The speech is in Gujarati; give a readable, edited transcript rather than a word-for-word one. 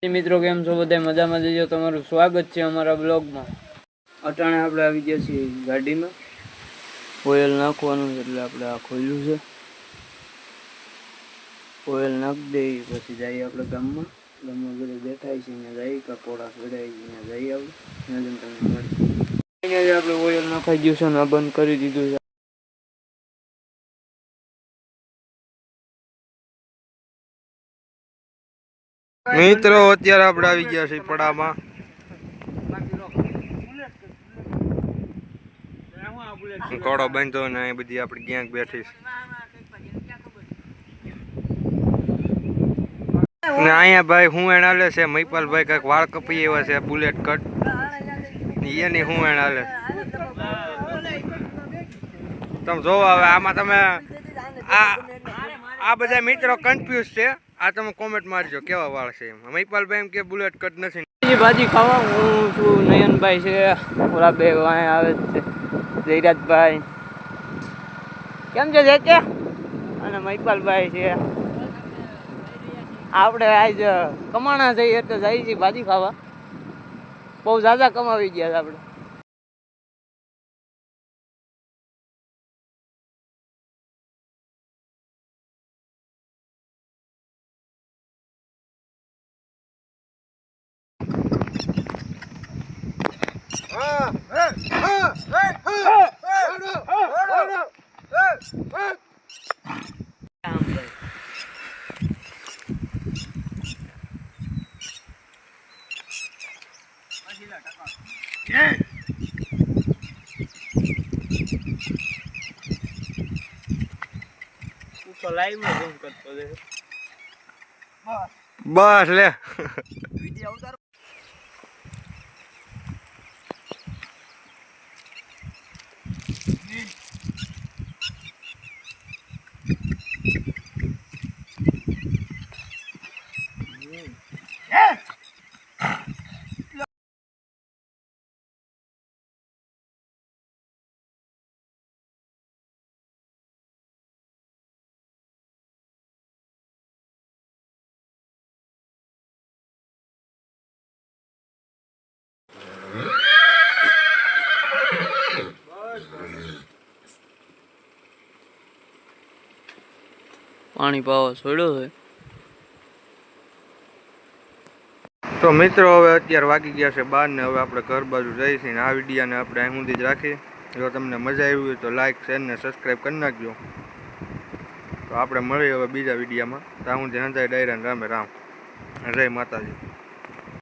મિત્રો કેમ છો બધા મજામાં જજો તમારું સ્વાગત છે અમારા બ્લોગમાં। અટાણે આપણે આવી ગયા છીએ ગાડીમાં ઓઇલ નાખવાનું એટલે આપણે આ ખોલ્યું છે ઓઇલ નાખી દઈ પછી જઈએ આપણે ગામમાં બધે બેઠા છે અહીંયા જઈ કપોડા ફેરાઈ અહીંયા જઈ આપણે અહીંયા આપણે ઓઇલ નાખાઈ ગયું છે ને બંધ કરી દીધું છે। મિત્રો અત્યારે આપણે આવી ગયા છીએ પડામાં। કોડો બાંધો ને એ બધી આપણી ગેંગ બેઠી છે ને અહીંયા ભાઈ હું એણ હાલે છે મહિપાલભાઈ કઈક વાળ કપી એવા છે બુલેટ કટ એની હું એણ હાલે તમે જોવો હવે આમાં તમે આ બધા મિત્રો કન્ફ્યુઝ છે આ તમે કોમેન્ટ મારજો કેવા વાળ છે એમ મહિપાલભાઈ એમ કે બુલેટ કટ નથી ભાજી ખાવા હું છું નયનભાઈ છે ઓલા બે અહીંયા આવે છે જયરાજભાઈ કેમ છે જેતે અને મહિપાલભાઈ છે આપણે આજ કમાણા જઈએ એટલે જઈએ છીએ ભાજી ખાવા બહુ ઝાઝા કમાવી ગયા આપણે બસ લે પાણી પાવા છોડ્યો છે તો મિત્રો હવે અત્યારે વાગી ગયા છે 12 ને હવે આપણે ઘર બાજુ જઈશું ને આ વિડીયોને આપણે અહીં સુધી જ રાખીએ। જો તમને મજા આવી હોય તો લાઈક શેર ને સબસ્ક્રાઈબ કરી નાખજો। તો આપણે મળીએ હવે બીજા વિડીયોમાં ત્યાં સુધી હંધાઈ ડાયરા રામે રામ જય માતાજી।